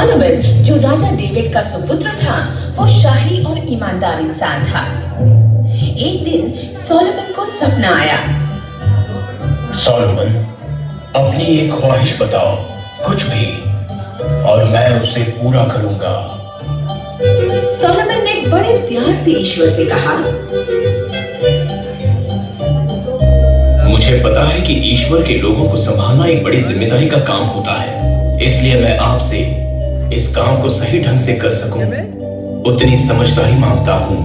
Solomon, जो राजा David का सुपुत्र था, वो शाही और ईमानदार इंसान था। एक दिन सोलोमन को सपना आया। सोलोमन, अपनी एक ख्वाहिश बताओ, कुछ भी, और मैं उसे पूरा करूंगा। सोलोमन ने बड़े प्यार से ईश्वर से कहा, मुझे पता है कि ईश्वर के लोगों को संभालना एक बड़ी जिम्मेदारी का काम होता है, इसलिए मैं आपसे इस काम को सही ढंग से कर सकूं, उतनी समझदारी मांगता हूं।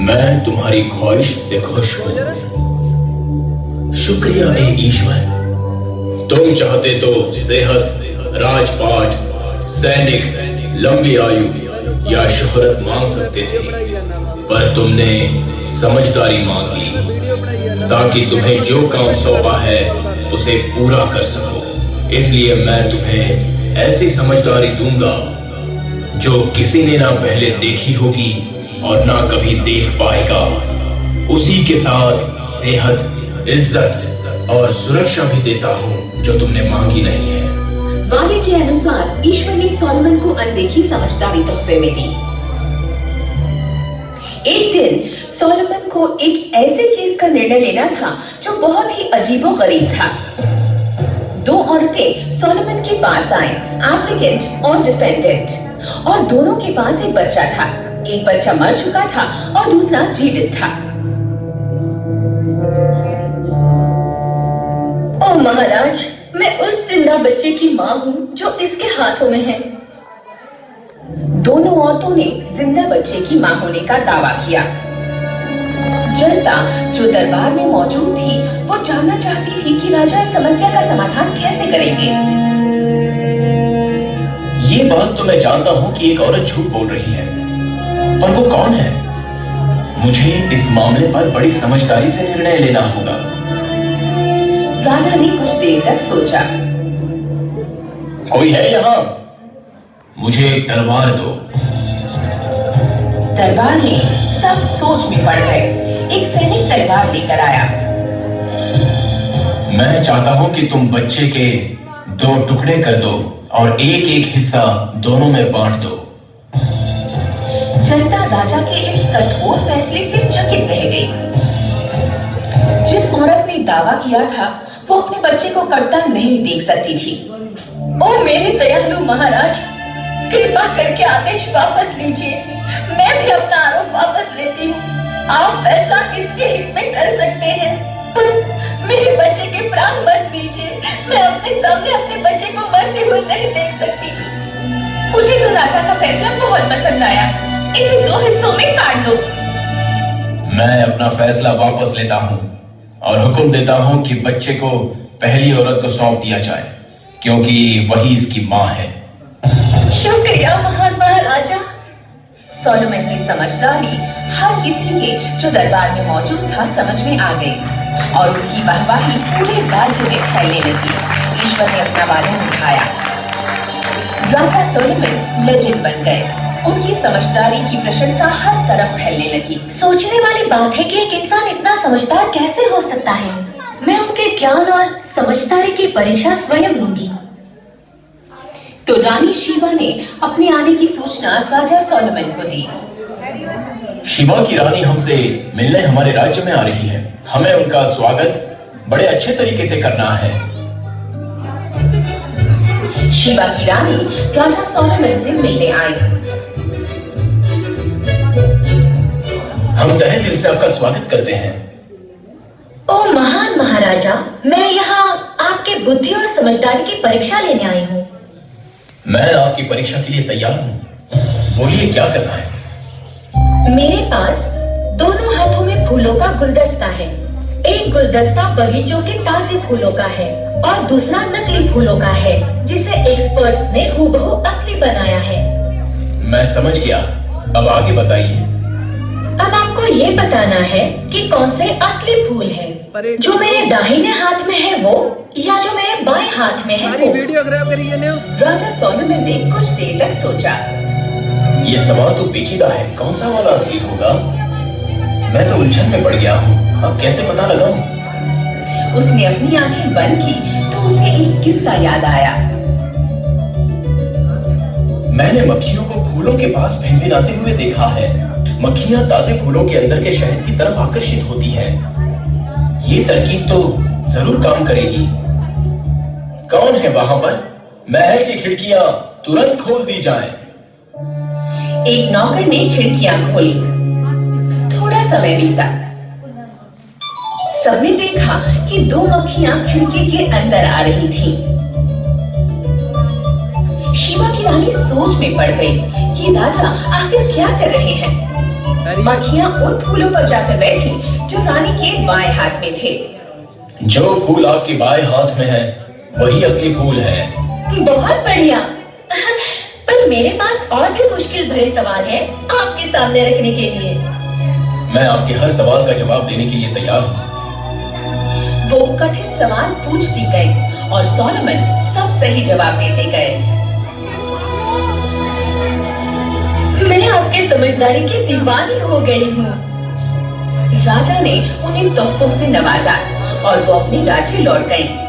मैं तुम्हारी ख्वाहिश से खुश हूं। शुक्रिया ए ईश्वर। तुम चाहते तो सेहत, राजपाट, सैनिक, लंबी आयु या शोहरत मांग सकते थे, पर तुमने समझदारी मांगी ताकि तुम्हें जो काम सौंपा है उसे पूरा कर सको। इसलिए मैं तुम्हें ऐसी समझदारी दूंगा जो किसी ने ना पहले देखी होगी और ना कभी देख पाएगा। उसी के साथ सेहत, इज्जत और सुरक्षा भी देता हूँ जो तुमने मांगी नहीं है। वादे के अनुसार ईश्वर ने सोलोमन को अनदेखी समझदारी तोहफे में दी। एक दिन सोलोमन को एक ऐसे केस का निर्णय लेना था जो बहुत ही अजीबोगरीब था। दो औरतें सोलोमन के पास आईं, एप्लीकेंट और डिफेंडेंट, और दोनों के पास एक बच्चा था। एक बच्चा मर चुका था और दूसरा जीवित था। ओ महाराज, मैं उस जिंदा बच्चे की माँ हूँ जो इसके हाथों में है। दोनों औरतों ने जिंदा बच्चे की मां होने का दावा किया। जनता जो दरबार में मौजूद थी, वो जानना चाहती थी कि राजा इस समस्या का समाधान कैसे करेंगे। ये बात तो मैं जानता हूँ कि एक औरत झूठ बोल रही है, पर वो कौन है? मुझे इस मामले पर बड़ी समझदारी से निर्णय लेना होगा। राजा ने कुछ देर तक सोचा। कोई है यहाँ? मुझे एक तलवार दो। दरबार में सब सोच में पड़ गए। एक सैनिक तलवार लेकर आया। मैं चाहता हूँ कि तुम बच्चे के 2 टुकड़े कर दो और एक एक हिस्सा दोनों में बांट दो। जनता राजा के इस कठोर फैसले से चकित रह गई। जिस औरत ने दावा किया था, वो अपने बच्चे को कटता नहीं देख सकती थी। ओ मेरे दयालु महाराज, कृपा करके आदेश वापस लीजिए। मैं भी अपना आरोप वापस लेती हूँ। आप फैसला किसके हित में कर सकते हैं, पर मेरे बच्चे के प्राण मत लीजिए। मैं अपने सामने अपने बच्चे को मरते हुए नहीं देख सकती। मुझे तो राजा का फैसला बहुत पसंद आया। इसे 2 हिस्सों में काट दो। मैं अपना फैसला वापस लेता हूँ और हुक्म देता हूँ कि बच्चे को पहली औरत को सौंप दिया जाए, क्योंकि वही इसकी माँ है। शुक्रिया महान महाराजा। सोलोमन की समझदारी हर किसी के जो दरबार में मौजूद था समझ में आ गई और उसकी वाहवाही पूरे राज्य में फैलने लगी। ईश्वर ने अपना वादा निभाया। राजा सोलोमन लेजेंड बन गए। उनकी समझदारी की प्रशंसा हर तरफ फैलने लगी। सोचने वाली बात है कि एक इंसान इतना समझदार कैसे हो सकता है। मैं उनके ज्ञान और समझदारी की परीक्षा स्वयं लूंगी। तो रानी शीबा ने अपने आने की सूचना राजा सोलोमन को दी। शीबा की रानी हमसे मिलने हमारे राज्य में आ रही है। हमें उनका स्वागत बड़े अच्छे तरीके से करना है। शीबा की रानी राजा सोलोमन से मिलने आई। हम तहे दिल से आपका स्वागत करते हैं। ओ महान महाराजा, मैं यहाँ आपके बुद्धि और समझदारी की परीक्षा लेने आई हूँ। मैं आपकी परीक्षा के लिए तैयार हूँ। बोलिए क्या करना है? मेरे पास दोनों हाथों में फूलों का गुलदस्ता है। एक गुलदस्ता बगीचों के ताजे फूलों का है और दूसरा नकली फूलों का है, जिसे एक्सपर्ट्स ने हूबहू असली बनाया है। मैं समझ गया, अब आगे बताइए। अब आपको ये बताना है कि कौन से असली फूल हैं, जो मेरे दाहिने हाथ में है वो, या जो मेरे बाएं हाथ में है वो। राजा सोलोमन ने कुछ देर तक सोचा। ये सवाल तो पेचीदा है। कौन सा वाला असली होगा? मैं तो उलझन में पड़ गया हूँ। अब कैसे पता लगाऊं? उसने अपनी आंखें बंद की तो उसे एक किस्सा याद आया। मैंने मक्खियों को फूलों के पास भिनभिनाते हुए देखा है। मक्खियां ताजे फूलों के अंदर के शहद की तरफ आकर्षित होती हैं। ये तरकीब तो जरूर काम करेगी। कौन है वहां पर? महल की खिड़कियां तुरंत खोल दी जाएं। एक नौकर ने खिड़कियां खोली। थोड़ा समय बीता। सबने देखा कि दो मक्खियां खिड़की के अंदर आ रही थीं। शीबा की रानी सोच में पड़ गई कि राजा आखिर क्या कर रहे हैं। मक्खियां उन फूलों पर जाकर बैठी जो रानी के बाएं हाथ में थे। जो फूल आपके बाएं हाथ में है वही असली फूल है। बहुत बढ़िया। पर मेरे पास और भी मुश्किल भरे सवाल हैं आपके सामने रखने के लिए। मैं आपके हर सवाल का जवाब देने के लिए तैयार हूँ। वो कठिन सवाल पूछती गई और सोलोमन सब सही जवाब देते गए। मैं आपके समझदारी की दीवानी हो गई हूँ। राजा ने उन्हें तोहफों से नवाजा और वो अपने राज्य लौट गईं।